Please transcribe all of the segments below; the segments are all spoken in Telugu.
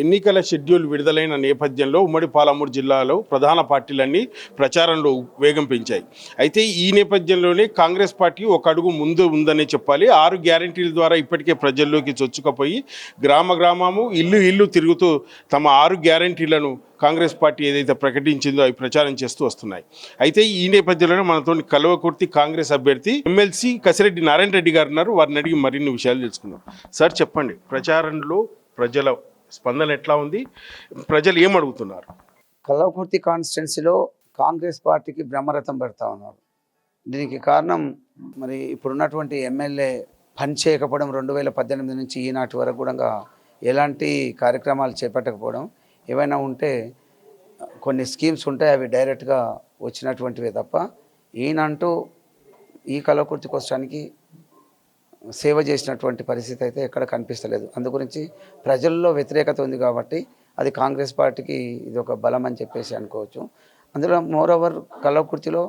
ఎన్నికల షెడ్యూల్ విడుదలైన నేపథ్యంలో ఉమ్మడి పాలమూరు జిల్లాలో ప్రధాన పార్టీలన్నీ ప్రచారంలో వేగం పెంచాయి. అయితే ఈ నేపథ్యంలోనే కాంగ్రెస్ పార్టీ ఒక అడుగు ముందు ఉందనే చెప్పాలి. 6 గ్యారెంటీల ద్వారా ఇప్పటికే ప్రజల్లోకి చొచ్చుకుపోయి గ్రామము ఇల్లు తిరుగుతూ తమ 6 గ్యారెంటీలను కాంగ్రెస్ పార్టీ ఏదైతే ప్రకటించిందో అవి ప్రచారం చేస్తూ వస్తున్నాయి. అయితే ఈ నేపథ్యంలోనే మనతో కల్వకుర్తి కాంగ్రెస్ అభ్యర్థి ఎమ్మెల్సీ కసిరెడ్డి నారాయణ రెడ్డి గారు ఉన్నారు. వారిని అడిగి మరిన్ని విషయాలు తెలుసుకుందాం. సార్ చెప్పండి, ప్రచారంలో ప్రజల స్పందన ఎట్లా ఉంది, ప్రజలు ఏం అడుగుతున్నారు? కల్వకుర్తి కాన్స్టిట్యున్సీలో కాంగ్రెస్ పార్టీకి బ్రహ్మరథం పెడతా ఉన్నారు. దీనికి కారణం మరి ఇప్పుడున్నటువంటి ఎమ్మెల్యే పని చేయకపోవడం, 2018 నుంచి ఈనాటి వరకు కూడా ఎలాంటి కార్యక్రమాలు చేపట్టకపోవడం, ఏవైనా ఉంటే కొన్ని స్కీమ్స్ ఉంటాయి అవి డైరెక్ట్గా వచ్చినటువంటివే తప్ప ఈయనంటూ ఈ కల్వకుర్తికి వచ్చడానికి సేవ చేసినటువంటి పరిస్థితి అయితే ఎక్కడ కనిపిస్తలేదు. అందుగురించి ప్రజల్లో వ్యతిరేకత ఉంది కాబట్టి అది కాంగ్రెస్ పార్టీకి ఇది ఒక బలం అని చెప్పేసి అనుకోవచ్చు. అందులో మోరోవర్ కల్వకుర్తిలో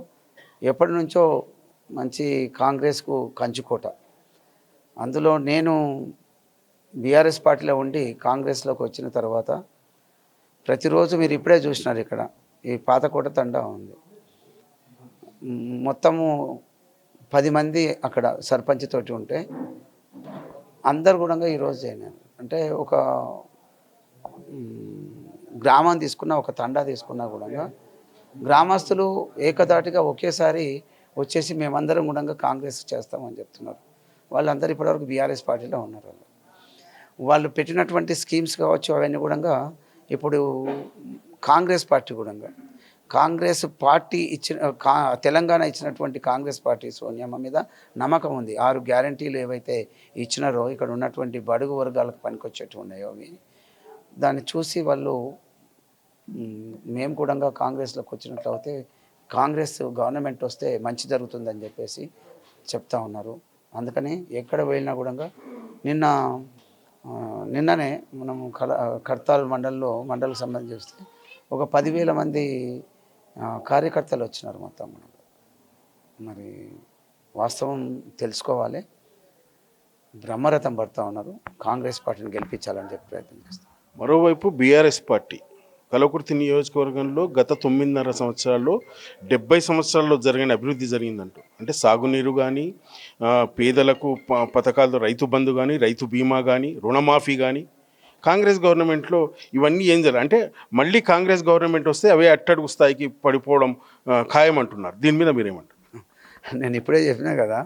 ఎప్పటి నుంచో మంచి కాంగ్రెస్కు కంచుకోట. అందులో నేను బీఆర్ఎస్ పార్టీలో ఉండి కాంగ్రెస్లోకి వచ్చిన తర్వాత ప్రతిరోజు మీరు ఇప్పుడే చూసినారు, ఇక్కడ ఈ పాతకోట తండా ఉంది, మొత్తము 10 మంది అక్కడ సర్పంచ్ తోటి ఉంటే అందరు కూడా ఈరోజు చేయను. అంటే ఒక గ్రామం తీసుకున్నా, ఒక తండా తీసుకున్నా కూడా గ్రామస్తులు ఏకదాటిగా ఒకేసారి వచ్చేసి మేమందరం కూడా కాంగ్రెస్ చేస్తామని చెప్తున్నారు. వాళ్ళందరూ ఇప్పటివరకు బీఆర్ఎస్ పార్టీలో ఉన్నారు. వాళ్ళు పెట్టినటువంటి స్కీమ్స్ కావచ్చు అవన్నీ కూడా ఇప్పుడు కాంగ్రెస్ పార్టీ కూడా కాంగ్రెస్ పార్టీ తెలంగాణ ఇచ్చినటువంటి కాంగ్రెస్ పార్టీ సోనియమ్మ మీద నమ్మకం ఉంది. 6 గ్యారంటీలు ఏవైతే ఇచ్చినారో ఇక్కడ ఉన్నటువంటి బడుగు వర్గాలకు పనికొచ్చేట్టు ఉన్నాయో అవి దాన్ని చూసి వాళ్ళు మేము కూడా కాంగ్రెస్లోకి వచ్చినట్లయితే కాంగ్రెస్ గవర్నమెంట్ వస్తే మంచి జరుగుతుందని చెప్పేసి చెప్తా ఉన్నారు. అందుకని ఎక్కడ వెళ్ళినా కూడా నిన్ననే మనము కర్తాల్ మండలకు సంబంధించి చూస్తే ఒక 10,000 మంది కార్యకర్తలు వచ్చినారు మొత్తం. మరి వాస్తవం తెలుసుకోవాలి, బ్రహ్మరథం పడుతూ ఉన్నారు, కాంగ్రెస్ పార్టీని గెలిపించాలని చెప్పి ప్రయత్నం చేస్తారు. మరోవైపు బీఆర్ఎస్ పార్టీ కల్వకుర్తి నియోజకవర్గంలో గత 9.5 సంవత్సరాల్లో 70 సంవత్సరాల్లో జరిగిన అభివృద్ధి జరిగిందంటూ, అంటే సాగునీరు కానీ, పేదలకు పథకాలు, రైతు బంధు కానీ, రైతు బీమా కానీ, రుణమాఫీ కానీ, కాంగ్రెస్ గవర్నమెంట్లో ఇవన్నీ ఏం జరగాలి అంటే మళ్ళీ కాంగ్రెస్ గవర్నమెంట్ వస్తే అవే అట్టడుగు స్థాయికి పడిపోవడం ఖాయం అంటున్నారు. దీని మీద మీరేమంటారు? నేను ఇప్పుడే చెప్పినా కదా,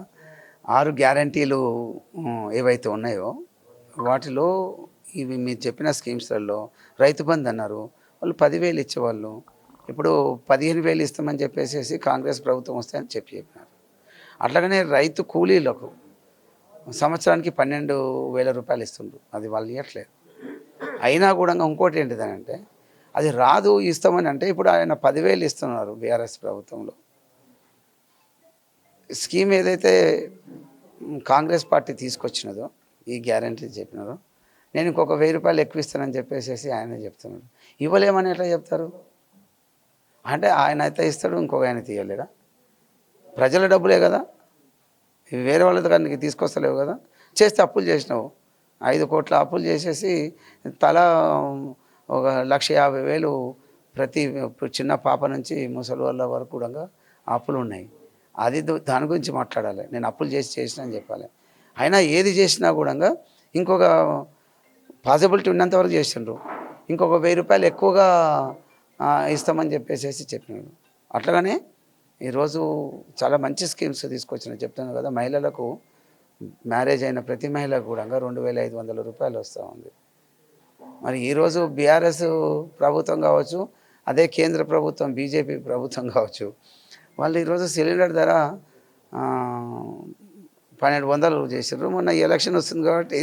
6 గ్యారంటీలు ఏవైతే ఉన్నాయో వాటిలో ఇవి మీరు చెప్పిన స్కీమ్స్లలో రైతు బంధు అన్నారు, వాళ్ళు 10,000 ఇచ్చేవాళ్ళు, ఇప్పుడు 15,000 ఇస్తామని చెప్పేసి కాంగ్రెస్ ప్రభుత్వం వస్తే అని చెప్పినారు. అట్లాగనే రైతు కూలీలకు సంవత్సరానికి 12,000 రూపాయలు ఇస్తుండ్రు, అది వాళ్ళు ఇవ్వట్లేదు. అయినా కూడా ఇంకోటి ఏంటిదనంటే అది రాదు ఇస్తామని అంటే ఇప్పుడు ఆయన 10,000 ఇస్తున్నారు బీఆర్ఎస్ ప్రభుత్వంలో. స్కీమ్ ఏదైతే కాంగ్రెస్ పార్టీ తీసుకొచ్చినదో ఈ గ్యారంటీ చెప్పినారో నేను ఇంకొక 1,000 రూపాయలు ఎక్కువ ఇస్తానని చెప్పేసి ఆయనే చెప్తున్నాడు. ఇవ్వలేమని ఎట్లా చెప్తారు? అంటే ఆయన అయితే ఇస్తాడు, ఇంకొక ఆయన తీయలేడా? ప్రజల డబ్బులే కదా, వేరే వాళ్ళ దగ్గర తీసుకొస్తలేవు కదా. చేస్తే అప్పులు చేసినావు, 5 కోట్ల అప్పులు చేసేసి తలా ఒక 1,50,000 ప్రతి చిన్న పాప నుంచి ముసలి వాళ్ళ వరకు కూడా అప్పులు ఉన్నాయి. అది దాని గురించి మాట్లాడాలి. నేను అప్పులు చేసిన అని చెప్పాలి. అయినా ఏది చేసినా కూడా ఇంకొక పాసిబిలిటీ ఉన్నంతవరకు చేసిండ్రు, ఇంకొక 1,000 రూపాయలు ఎక్కువగా ఇస్తామని చెప్పేసి చెప్పినాడు. అట్లాగనే ఈరోజు చాలా మంచి స్కీమ్స్ తీసుకొచ్చినా చెప్తున్నాను కదా. మహిళలకు మ్యారేజ్ అయిన ప్రతి మహిళకు కూడా 2,500 రూపాయలు వస్తూ ఉంది. మరి ఈరోజు బీఆర్ఎస్ ప్రభుత్వం కావచ్చు, అదే కేంద్ర ప్రభుత్వం బీజేపీ ప్రభుత్వం కావచ్చు, వాళ్ళు ఈరోజు సిలిండర్ ధర 1,200 చేసారు. మొన్న ఎలక్షన్ వస్తుంది కాబట్టి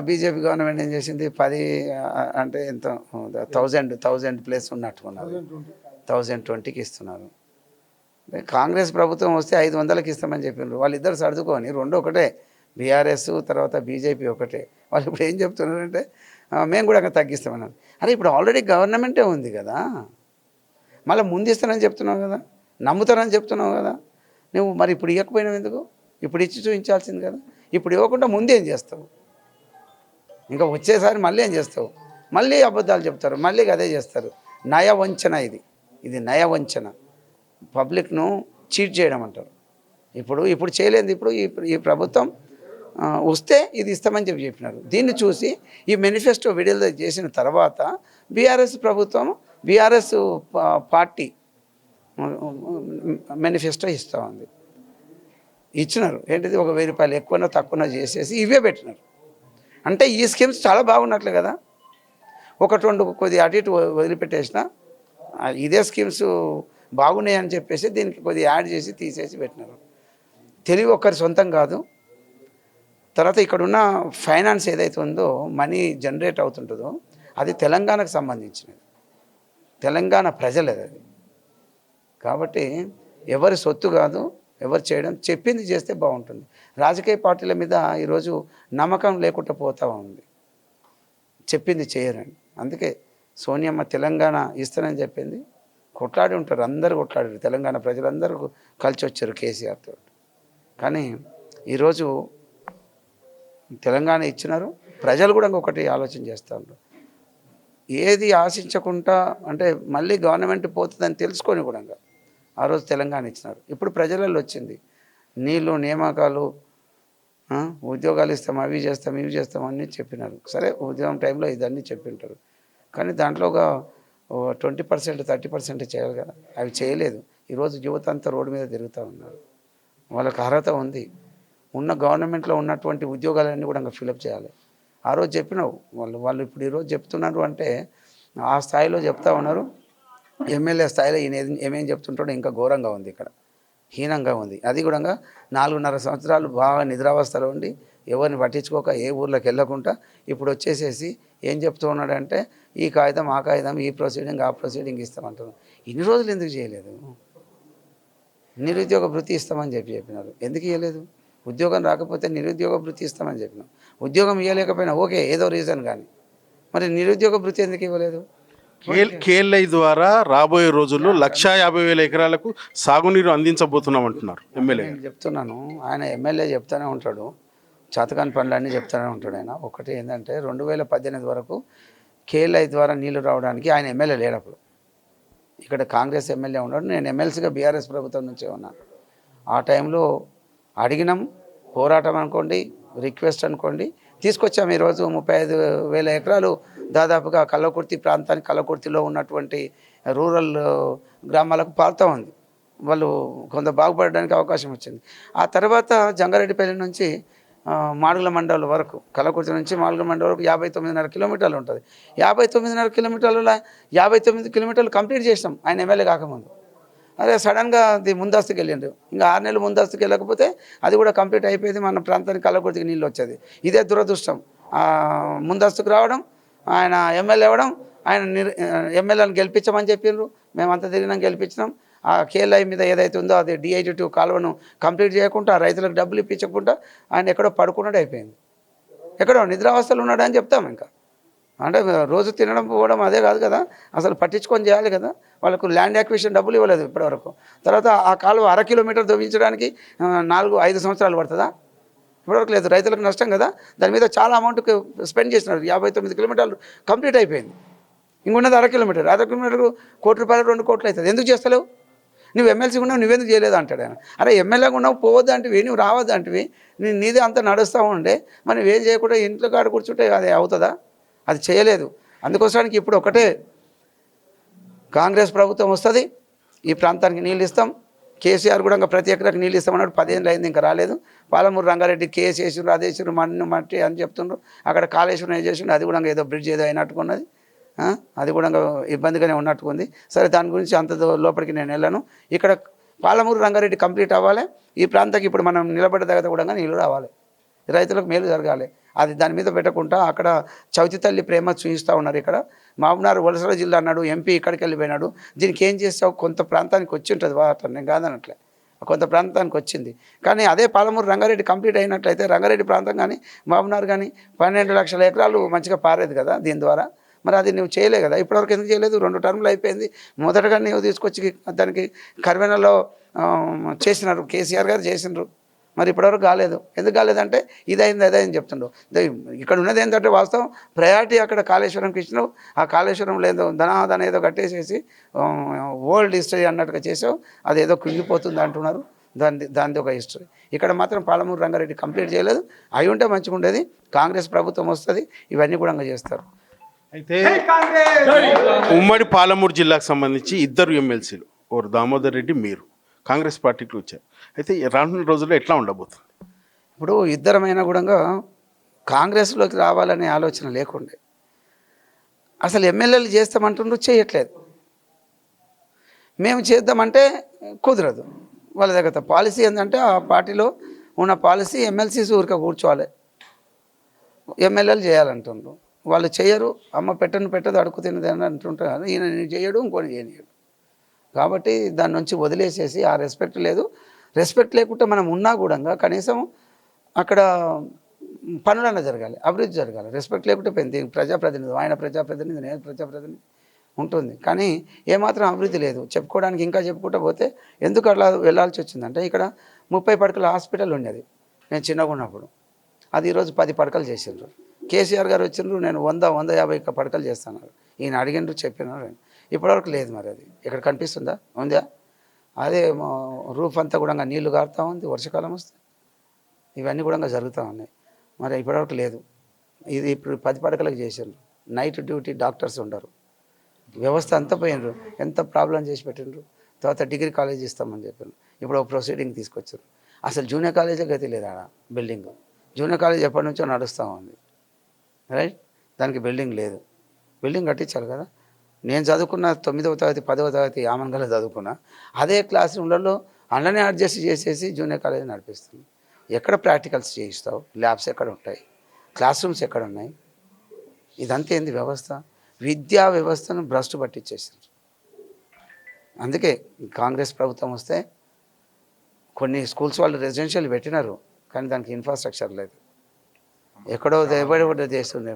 బీజేపీ గవర్నమెంట్ ఏం చేసింది, 10 అంటే ఎంత 1,000 ప్లేస్ ఉన్నట్టుకున్నారు, 1,020కి ఇస్తున్నారు. కాంగ్రెస్ ప్రభుత్వం వస్తే 500కి ఇస్తామని చెప్పిండ్రు. వాళ్ళిద్దరు సర్దుకొని 2 ఒకటే, బీఆర్ఎస్ తర్వాత బీజేపీ ఒకటే. వాళ్ళు ఇప్పుడు ఏం చెప్తున్నారంటే మేము కూడా తగ్గిస్తామన్నారు. అరే ఇప్పుడు ఆల్రెడీ గవర్నమెంటే ఉంది కదా, మళ్ళీ ముందు ఇస్తానని చెప్తున్నావు కదా, నమ్ముతానని చెప్తున్నావు కదా నువ్వు. మరి ఇప్పుడు ఇవ్వకపోయినావు ఎందుకు? ఇప్పుడు ఇచ్చి చూపించాల్సింది కదా. ఇప్పుడు ఇవ్వకుండా ముందేం చేస్తావు? ఇంకా వచ్చేసారి మళ్ళీ ఏం చేస్తావు? మళ్ళీ అబద్ధాలు చెప్తారు, మళ్ళీ అదే చేస్తారు. నయవంచన ఇది నయవంచన, పబ్లిక్ను చీట్ చేయడం అంటారు. ఇప్పుడు చేయలేదు. ఈ ప్రభుత్వం వస్తే ఇది ఇస్తామని చెప్పినారు. దీన్ని చూసి ఈ మేనిఫెస్టో విడుదల చేసిన తర్వాత బీఆర్ఎస్ ప్రభుత్వం, బీఆర్ఎస్ పార్టీ మేనిఫెస్టో ఇస్తూ ఉంది. ఇచ్చినారు. ఏంటిది, ఒక 1000 రూపాయలు ఎక్కువనో తక్కువనో చేసేసి ఇవే పెట్టినారు. అంటే ఈ స్కీమ్స్ చాలా బాగున్నట్లే కదా. ఒకటి రెండు కొద్దిగా అటు ఇటు వదిలిపెట్టేసిన ఇదే స్కీమ్స్ బాగున్నాయి అని చెప్పేసి దీనికి కొద్దిగా యాడ్ చేసి తీసేసి పెట్టినారు. తెలివి ఒక్కరి సొంతం కాదు. తర్వాత ఇక్కడున్న ఫైనాన్స్ ఏదైతే ఉందో, మనీ జనరేట్ అవుతుంటుందో, అది తెలంగాణకు సంబంధించినది, తెలంగాణ ప్రజలది. అది కాబట్టి ఎవరి సొత్తు కాదు, ఎవరు చేయడం, చెప్పింది చేస్తే బాగుంటుంది. రాజకీయ పార్టీల మీద ఈరోజు నమ్మకం లేకుండా పోతూ ఉంది, చెప్పింది చేయరండి. అందుకే సోనియమ్మ తెలంగాణ ఇస్తానని చెప్పింది, కొట్లాడి ఉంటారు, అందరూ కొట్లాడారు, తెలంగాణ ప్రజలందరూ కలిసి వచ్చారు కేసీఆర్తో. కానీ ఈరోజు తెలంగాణ ఇచ్చినారు, ప్రజలు కూడా ఒకటి ఆలోచన చేస్తూ ఉంటారు. ఏది ఆశించకుండా, అంటే మళ్ళీ గవర్నమెంట్ పోతుందని తెలుసుకొని కూడా ఆ రోజు తెలంగాణ ఇచ్చినారు. ఇప్పుడు ప్రజలలో వచ్చింది, నీళ్ళు, నియామకాలు, ఉద్యోగాలు ఇస్తాం, అవి చేస్తాం, ఇవి చేస్తాం అని చెప్పినారు. సరే, ఉద్యోగం టైంలో ఇదన్నీ చెప్పింటారు. కానీ దాంట్లో ఒక 20% 30% చేయాలి కదా, అవి చేయలేదు. ఈరోజు యువత అంతా రోడ్డు మీద తిరుగుతూ ఉన్నారు. వాళ్ళకి అర్హత ఉంది, ఉన్న గవర్నమెంట్లో ఉన్నటువంటి ఉద్యోగాలన్నీ కూడా ఇంకా ఫిలప్ చేయాలి. ఆ రోజు చెప్పినావు, వాళ్ళు ఇప్పుడు ఈరోజు చెప్తున్నారు అంటే ఆ స్థాయిలో చెప్తా ఉన్నారు. ఎమ్మెల్యే స్థాయిలో ఈయన ఏమేం చెప్తుంటాడో ఇంకా ఘోరంగా ఉంది, ఇక్కడ హీనంగా ఉంది. అది కూడా 4.5 సంవత్సరాలు బాగా నిద్రావస్థలో ఉండి ఎవరిని పట్టించుకోక ఏ ఊర్లోకి వెళ్ళకుండా ఇప్పుడు వచ్చేసేసి ఏం చెప్తూ ఉన్నాడంటే ఈ కాగితం, ఆ కాగితం, ఈ ప్రొసీడింగ్, ఆ ప్రొసీడింగ్ ఇస్తామంటారు. ఇన్ని రోజులు ఎందుకు చేయలేదు? నిరుద్యోగ భృతి ఇస్తామని చెప్పినారు, ఎందుకు ఇవ్వలేదు? ఉద్యోగం రాకపోతే నిరుద్యోగ భృతి ఇస్తామని చెప్పినాం. ఉద్యోగం ఇవ్వలేకపోయినా ఓకే, ఏదో రీజన్ కానీ, మరి నిరుద్యోగ భృతి ఎందుకు ఇవ్వలేదు? కేఎల్ఐ ద్వారా రాబోయే రోజుల్లో 1,50,000 ఎకరాలకు సాగునీరు అందించబోతున్నాం అంటున్నారు ఎమ్మెల్యే. నేను చెప్తున్నాను, ఆయన ఎమ్మెల్యే చెప్తూనే ఉంటాడు, చేతకాని పనులన్నీ చెప్తూనే ఉంటాడు ఆయన. ఒకటి ఏంటంటే 2018 వరకు కేఎల్ఐ ద్వారా నీళ్లు రావడానికి ఆయన ఎమ్మెల్యే లేనప్పుడు ఇక్కడ కాంగ్రెస్ ఎమ్మెల్యే ఉన్నాడు, నేను ఎమ్మెల్సీగా బీఆర్ఎస్ ప్రభుత్వం నుంచే ఉన్నాను. ఆ టైంలో అడిగినాం, పోరాటం అనుకోండి, రిక్వెస్ట్ అనుకోండి, తీసుకొచ్చాము. ఈరోజు 35,000 ఎకరాలు దాదాపుగా కల్లకుర్తి ప్రాంతానికి, కల్లకుర్తిలో ఉన్నటువంటి రూరల్ గ్రామాలకు పారుతూ ఉంది. వాళ్ళు కొంత బాగుపడడానికి అవకాశం వచ్చింది. ఆ తర్వాత జంగారెడ్డిపల్లి నుంచి మాడుగుల మండలం వరకు, కల్లకుర్తి నుంచి మాడుగుల మండలం వరకు 59.5 కిలోమీటర్లు ఉంటుంది. 59.5 కిలోమీటర్ల 59 కిలోమీటర్లు కంప్లీట్ చేసినాం ఆయన ఎమ్మెల్యే కాకముందు. అదే సడన్గా అది ముందస్తుకు వెళ్ళిండు. ఇంకా 6 నెలలు ముందస్తుకు వెళ్ళకపోతే అది కూడా కంప్లీట్ అయిపోయింది, మన ప్రాంతానికి కల్లకుర్తికి నీళ్ళు వచ్చేది. ఇదే దురదృష్టం. ముందస్తుకు రావడం, ఆయన ఎమ్మెల్యే అవ్వడం, ఆయన ఎమ్మెల్యేలను గెలిపించమని చెప్పిండ్రు, మేమంతా తిరిగినాం, గెలిపించినాం. ఆ కేఎల్ఐ మీద ఏదైతే ఉందో అది DIT2 కాలువను కంప్లీట్ చేయకుండా, రైతులకు డబ్బులు ఇప్పించకుండా ఆయన ఎక్కడో పడుకున్నాడు, అయిపోయింది. ఎక్కడో నిద్రావస్థలు ఉన్నాడు అని చెప్తాం. ఇంకా అంటే రోజు తినడం పోవడం అదే కాదు కదా, అసలు పట్టించుకొని చేయాలి కదా. వాళ్ళకు ల్యాండ్ యాక్విజిషన్ డబ్బులు ఇవ్వలేదు ఇప్పటివరకు. తర్వాత ఆ కాలువ 1/2 కిలోమీటర్ తవ్వించడానికి 4-5 సంవత్సరాలు పడుతుందా? ఇప్పటివరకు లేదు. రైతులకు నష్టం కదా. దాని మీద చాలా అమౌంట్ స్పెండ్ చేసినారు. 59 కిలోమీటర్లు కంప్లీట్ అయిపోయింది. ఇంకొన్నది 1/2 కిలోమీటర్. 1/2 కిలోమీటర్కు ₹1 కోటి 2 కోట్లు అవుతుంది. ఎందుకు చేస్తలేవు? నువ్వు ఎమ్మెల్సీ ఉన్నావు, నువ్వెందుకు చేయలేదు అంటాడు ఆయన. అరే ఎమ్మెల్యేగా ఉన్నావు, పోవద్దు అంటివి, నువ్వు రావద్దు అంటివి, నీదే అంతా నడుస్తూ ఉండే, మరి నువ్వేం చేయకుండా ఇంట్లో కాడ కూర్చుంటే అది అవుతుందా? అది చేయలేదు. అందుకోసానికి ఇప్పుడు ఒకటే, కాంగ్రెస్ ప్రభుత్వం వస్తుంది, ఈ ప్రాంతానికి నీళ్ళు ఇస్తాం. కేసీఆర్ కూడా ఇంకా ప్రతి ఎకరాకి నీళ్ళు ఇస్తామన్నాడు, 10 ఏళ్ళు అయింది, ఇంకా రాలేదు. పాలమూరు రంగారెడ్డి కేసు వేసిండ్రు, అది వేసిండ్రు, మట్టి అని చెప్తుండ్రు. అక్కడ కాళేశ్వరం ఏం చేసిండ్రు, అది కూడా ఏదో బ్రిడ్జ్ ఏదో అయినట్టుకున్నది, అది కూడా ఇబ్బందిగానే ఉన్నట్టుకుంది. సరే, దాని గురించి అంత లోపలికి నేను వెళ్ళాను. ఇక్కడ పాలమూరు రంగారెడ్డి కంప్లీట్ అవ్వాలి, ఈ ప్రాంతానికి ఇప్పుడు మనం నిలబడ్డ దగ్గర కూడా నీళ్ళు రావాలి, రైతులకు మేలు జరగాలి. అది దాని మీద పెట్టకుండా అక్కడ చవితి తల్లి ప్రేమ చూపిస్తూ ఉన్నారు. ఇక్కడ మహబూబ్నగర్ వలసల జిల్లా అన్నాడు, ఎంపీ ఇక్కడికి వెళ్ళిపోయినాడు. దీనికి ఏం చేస్తావు? కొంత ప్రాంతానికి వచ్చి ఉంటుంది వాటర్, నేను కాదనట్లే, కొంత ప్రాంతానికి వచ్చింది. కానీ అదే పాలమూరు రంగారెడ్డి కంప్లీట్ అయినట్లయితే రంగారెడ్డి ప్రాంతం కానీ మహబూబ్నగర్ కానీ 12 లక్షల ఎకరాలు మంచిగా పారేది కదా దీని ద్వారా. మరి అది నువ్వు చేయలే కదా, ఇప్పటివరకు ఎందుకు చేయలేదు? 2 టర్ములు అయిపోయింది. మొదటగా నువ్వు తీసుకొచ్చి దానికి కర్వెనలో చేసినారు, కేసీఆర్ గారు చేసినారు. మరి ఇప్పటివరకు కాలేదు. ఎందుకు కాలేదంటే ఇదైంది అదైంది చెప్తుండ్రు. ఇక్కడ ఉన్నది ఏంటంటే వాస్తవం ప్రయారిటీ అక్కడ కాళేశ్వరంకి ఇచ్చినావు. ఆ కాళేశ్వరం లేదో ధనాదన ఏదో కట్టేసేసి ఓల్డ్ హిస్టరీ అన్నట్టుగా చేసావు. అదేదో కుంగిపోతుంది అంటున్నారు. దానిది ఒక హిస్టరీ. ఇక్కడ మాత్రం పాలమూరు రంగారెడ్డి కంప్లీట్ చేయలేదు. అయి ఉంటే మంచిగా ఉండేది. కాంగ్రెస్ ప్రభుత్వం వస్తుంది, ఇవన్నీ కూడా చేస్తారు. అయితే ఉమ్మడి పాలమూరు జిల్లాకు సంబంధించి ఇద్దరు ఎమ్మెల్సీలు, ఓరు దామోదర్ రెడ్డి, మీరు కాంగ్రెస్ పార్టీకి వచ్చారు. అయితే రానున్న రోజుల్లో ఎట్లా ఉండబోతుంది? ఇప్పుడు ఇద్దరమైనా కూడా కాంగ్రెస్లోకి రావాలనే ఆలోచన లేకుండే. అసలు ఎమ్మెల్యేలు చేస్తామంటుండ్రు, చేయట్లేదు. మేము చేద్దామంటే కుదరదు. వాళ్ళ దగ్గర పాలసీ ఏంటంటే ఆ పార్టీలో ఉన్న పాలసీ ఎమ్మెల్సీస్ ఊరికే కూర్చోవాలి, ఎమ్మెల్యేలు చేయాలంటుండ్రు. వాళ్ళు చేయరు. అమ్మ పెట్టదు అడుగు తినది అని అంటుంటారు. ఈయన చేయడు, ఇంకొని చేయనియడు. కాబట్టి దాని నుంచి వదిలేసేసి ఆ రెస్పెక్ట్ లేదు. రెస్పెక్ట్ లేకుంటే మనం ఉన్నా కూడా కనీసం అక్కడ పనులన్నా జరగాలి, అభివృద్ధి జరగాలి. రెస్పెక్ట్ లేకుంటే ప్రజాప్రతినిధి, ఆయన ప్రజాప్రతినిధి, నేను ప్రజాప్రతినిధి ఉంటుంది. కానీ ఏమాత్రం అభివృద్ధి లేదు. చెప్పుకోవడానికి ఇంకా చెప్పుకుంటూ పోతే ఎందుకు అట్లా వెళ్ళాల్సి వచ్చిందంటే ఇక్కడ 30 పడకల హాస్పిటల్ ఉండేది నేను చిన్నగా ఉన్నప్పుడు. అది ఈరోజు 10 పడకలు చేసిండ్రు. కేసీఆర్ గారు వచ్చిండ్రు, నేను 100-150 పడకలు చేస్తాను. ఈయన అడిగిండ్రు, చెప్పినారు. ఇప్పటివరకు లేదు. మరి అది ఇక్కడ కనిపిస్తుందా? ఉందా? అదే రూఫ్ అంతా కూడా నీళ్లు గారుతూ ఉంది, వర్షాకాలం వస్తే ఇవన్నీ కూడా జరుగుతూ ఉన్నాయి. మరి ఇప్పటివరకు లేదు. ఇది ఇప్పుడు 10 పడకలకు చేసిండ్రు. నైట్ డ్యూటీ డాక్టర్స్ ఉండరు. వ్యవస్థ అంతా పోయినరు. ఎంత ప్రాబ్లం చేసి పెట్టిండ్రు. తర్వాత డిగ్రీ కాలేజ్ ఇస్తామని చెప్పారు. ఇప్పుడు ఒక ప్రొసీడింగ్ తీసుకొచ్చారు. అసలు జూనియర్ కాలేజే గతి లేదు. ఆడ బిల్డింగ్ జూనియర్ కాలేజ్ ఎప్పటి నుంచో నడుస్తూ ఉంది. రైట్, దానికి బిల్డింగ్ లేదు. బిల్డింగ్ కట్టించాలి కదా. నేను చదువుకున్న 9వ తరగతి 10వ తరగతి ఆమన్గల్లో చదువుకున్నా. అదే క్లాస్ రూమ్లలో అందులోనే అడ్జస్ట్ చేసేసి జూనియర్ కాలేజ్ నడిపిస్తుంది. ఎక్కడ ప్రాక్టికల్స్ చేయిస్తావు? ల్యాబ్స్ ఎక్కడ ఉంటాయి? క్లాస్ రూమ్స్ ఎక్కడ ఉన్నాయి? ఇదంతా ఏంది వ్యవస్థ? విద్యా వ్యవస్థను భ్రష్టు పట్టించేసారు. అందుకే కాంగ్రెస్ ప్రభుత్వం వస్తే కొన్ని స్కూల్స్ వాళ్ళు రెసిడెన్షియల్ పెట్టినారు, కానీ దానికి ఇన్ఫ్రాస్ట్రక్చర్ లేదు. ఎక్కడో ఎవడో చేస్తుండే,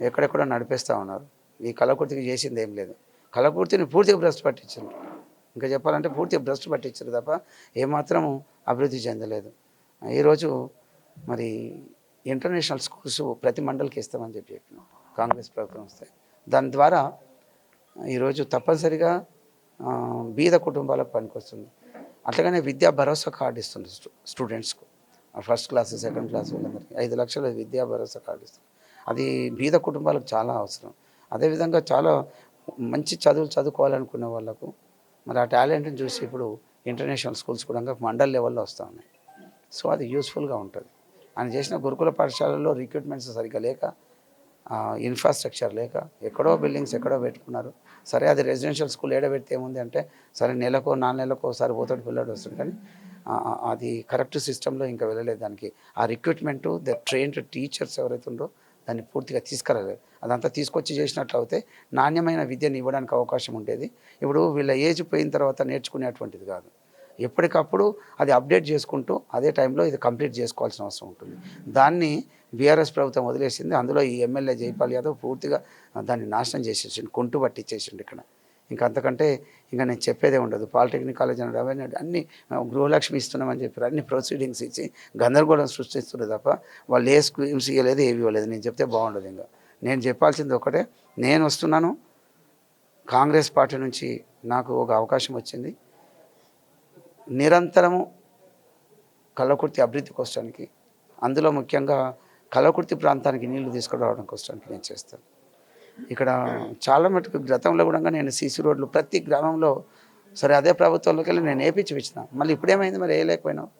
ఎక్కడెక్కడో నడిపిస్తూ ఉన్నారు. ఈ కళాకృతికి చేసింది ఏం లేదు. కళాకృతిని పూర్తిగా భ్రష్టు పట్టించారు. ఇంకా చెప్పాలంటే పూర్తిగా భ్రష్టు పట్టించారు తప్ప ఏమాత్రం అభివృద్ధి చెందలేదు. ఈరోజు మరి ఇంటర్నేషనల్ స్కూల్స్ ప్రతి మండలికి ఇస్తామని చెప్పినాం కాంగ్రెస్ ప్రభుత్వం వస్తే. దాని ద్వారా ఈరోజు తప్పనిసరిగా బీద కుటుంబాలకు పనికొస్తుంది. అట్లాగనే విద్యా భరోసా కార్డు ఇస్తుంది స్టూడెంట్స్కు. ఫస్ట్ క్లాస్, సెకండ్ క్లాస్ వీళ్ళందరికీ 5 లక్షల విద్యా భరోసా కార్డు ఇస్తుంది. అది బీద కుటుంబాలకు చాలా అవసరం. అదేవిధంగా చాలా మంచి చదువులు చదువుకోవాలనుకునే వాళ్ళకు మరి ఆ టాలెంట్ని చూసి ఇప్పుడు ఇంటర్నేషనల్ స్కూల్స్ కూడా మండల్ లెవెల్లో వస్తూ ఉన్నాయి. సో అది యూస్ఫుల్గా ఉంటుంది. ఆయన చేసిన గురుకుల పాఠశాలల్లో రిక్రూట్మెంట్స్ సరిగ్గా లేక, ఇన్ఫ్రాస్ట్రక్చర్ లేక ఎక్కడో బిల్డింగ్స్ ఎక్కడో పెట్టుకున్నారు. సరే, అది రెసిడెన్షియల్ స్కూల్ ఏడబెడితే ఏముంది అంటే సరే నెలకో 4 నెలలకో ఒకసారి పోతాడు పిల్లడు వస్తుంది. కానీ అది కరెక్ట్ సిస్టంలో ఇంకా వెళ్ళలేదు. దానికి ఆ రిక్రూట్మెంటు, ద ట్రైన్డ్ టీచర్స్ ఎవరైతే ఉందో దాన్ని పూర్తిగా తీసుకురాలేదు. అదంతా తీసుకొచ్చి చేసినట్లయితే నాణ్యమైన విద్యను ఇవ్వడానికి అవకాశం ఉండేది. ఇప్పుడు వీళ్ళ ఏజ్ పోయిన తర్వాత నేర్చుకునేటువంటిది కాదు. ఎప్పటికప్పుడు అది అప్డేట్ చేసుకుంటూ అదే టైంలో ఇది కంప్లీట్ చేసుకోవాల్సిన అవసరం ఉంటుంది. దాన్ని బీఆర్ఎస్ ప్రభుత్వం వదిలేసింది. అందులో ఈ ఎమ్మెల్యే జైపాల్ యాదవ్ పూర్తిగా దాన్ని నాశనం చేసేసిండు, కొంటు పట్టించేసిండు. ఇక్కడ ఇంకా అంతకంటే ఇంకా నేను చెప్పేదే ఉండదు. పాలిటెక్నిక్ కాలేజ్ అని రెవెన్యూ అన్ని గృహలక్ష్మి ఇస్తున్నామని చెప్పారు. అన్ని ప్రొసీడింగ్స్ ఇచ్చి గందరగోళం సృష్టిస్తున్నారు తప్ప వాళ్ళు ఏ స్కీమ్స్ ఇవ్వలేదు, ఏవి ఇవ్వలేదు. నేను చెప్తే బాగుండదు. ఇంకా నేను చెప్పాల్సింది ఒకటే, నేను వస్తున్నాను కాంగ్రెస్ పార్టీ నుంచి. నాకు ఒక అవకాశం వచ్చింది. నిరంతరము కల్లకుర్తి అభివృద్ధి కోసడానికి, అందులో ముఖ్యంగా కల్లకుర్తి ప్రాంతానికి నీళ్లు తీసుకురావడం కోసడానికి నేను చేస్తాను. ఇక్కడ చాలా మటుకు గతంలో కూడా నేను సీసీ రోడ్లు ప్రతి గ్రామంలో, సరే అదే ప్రభుత్వంలోకి వెళ్ళి నేను వేయించిన. మళ్ళీ ఇప్పుడేమైంది మరి వేయలేకపోయినావు?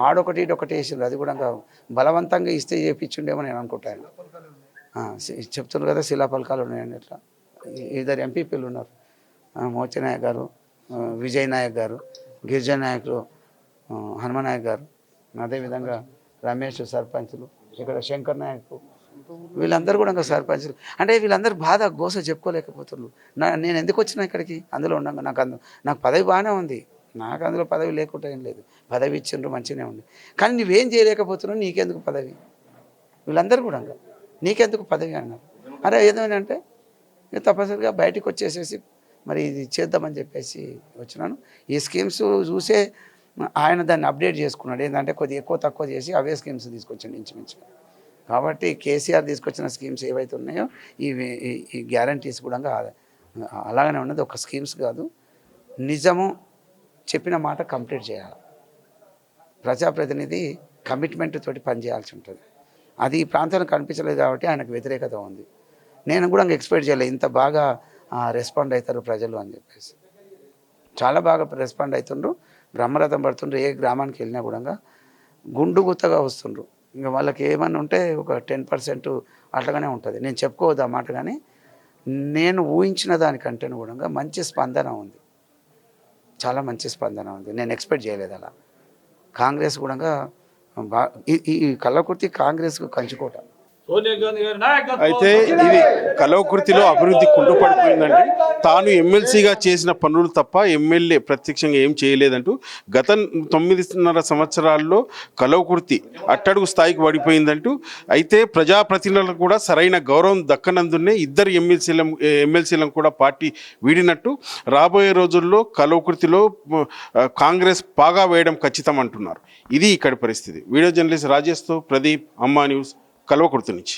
ఆడొకటి ఇటొకటి వేసిండ్రు. అది కూడా బలవంతంగా ఇస్తే చేయించుండేమో నేను అనుకుంటాను. చెప్తున్నారు కదా శిలాఫలకాలు ఉన్నాయండి. ఇట్లా 2 ఎంపీపీలు ఉన్నారు, మోచనాయక్ గారు, విజయ్ నాయక్ గారు, గిరిజన నాయకులు హనుమనాయక్ గారు, అదేవిధంగా రమేష్ సర్పంచులు, ఇక్కడ శంకర్ నాయక్, వీళ్ళందరూ కూడా సర్పంచులు. అంటే వీళ్ళందరూ బాధ గోస చెప్పుకోలేకపోతున్నారు. నేను ఎందుకు వచ్చినా ఇక్కడికి? అందులో ఉండగా నాకు పదవి బాగానే ఉంది. నాకు అందులో పదవి లేకుండా ఏం లేదు. పదవి ఇచ్చిండ్రు, మంచిగానే ఉంది. కానీ నువ్వేం చేయలేకపోతున్నావు, నీకెందుకు పదవి? వీళ్ళందరూ కూడా నీకెందుకు పదవి అన్నారు. అరే ఏదేమంటే తప్పనిసరిగా బయటకు వచ్చేసేసి మరి ఇది చేద్దామని చెప్పేసి వచ్చినాను. ఈ స్కీమ్స్ చూసే ఆయన దాన్ని అప్డేట్ చేసుకున్నాడు. ఏంటంటే కొద్దిగా ఎక్కువ తక్కువ చేసి అవే స్కీమ్స్ తీసుకొచ్చిండు ఇంచుమించు. కాబట్టి కేసీఆర్ తీసుకొచ్చిన స్కీమ్స్ ఏవైతే ఉన్నాయో ఈ గ్యారంటీస్ కూడా అలాగనే ఉన్నది. ఒక స్కీమ్స్ కాదు, నిజము చెప్పిన మాట కంప్లీట్ చేయాలి. ప్రజాప్రతినిధి కమిట్మెంట్ తోటి పనిచేయాల్సి ఉంటుంది. అది ఈ ప్రాంతంలో కనిపించలేదు కాబట్టి ఆయనకు వ్యతిరేకత ఉంది. నేను కూడా ఎక్స్పెక్ట్ చేయలేదు ఇంత బాగా రెస్పాండ్ అవుతారు ప్రజలు అని చెప్పేసి. చాలా బాగా రెస్పాండ్ అవుతుండ్రు, బ్రహ్మరథం పడుతుండ్రు. ఏ గ్రామానికి వెళ్ళినా కూడా గుండు గుత్తగా వస్తుండ్రు. ఇంకా వాళ్ళకి ఏమన్నా ఉంటే ఒక 10% అట్లాగానే ఉంటుంది. నేను చెప్పుకోవద్దు ఆ మాట, కానీ నేను ఊహించిన దానికంటే కూడా మంచి స్పందన ఉంది, చాలా మంచి స్పందన ఉంది. నేను ఎక్స్పెక్ట్ చేయలేదు అలా. కాంగ్రెస్ కూడా ఈ కల్లకుర్తి కాంగ్రెస్కు కంచుకోట. సోనియా గాంధీ గారి నాయకత్వం. అయితే ఇది కలవకుర్తిలో అభివృద్ధి కుంటుపడిపోయిందంటే తాను ఎమ్మెల్సీగా చేసిన పనులు తప్ప ఎమ్మెల్యే ప్రత్యక్షంగా ఏం చేయలేదంటూ గత 9.5 సంవత్సరాల్లో కలవకుర్తి అట్టడుగు స్థాయికి పడిపోయిందంటూ, అయితే ప్రజాప్రతినిధులకు కూడా సరైన గౌరవం దక్కనందునే ఇద్దరు ఎమ్మెల్సీలను కూడా పార్టీ వీడినట్టు, రాబోయే రోజుల్లో కలవకుర్తిలో కాంగ్రెస్ పాగా వేయడం ఖచ్చితం అంటున్నారు. ఇది ఇక్కడి పరిస్థితి. వీడియో జర్నలిస్ట్ రాజేష్తో ప్రదీప్, అమ్మా న్యూస్, కల్వకుర్తి నుంచి.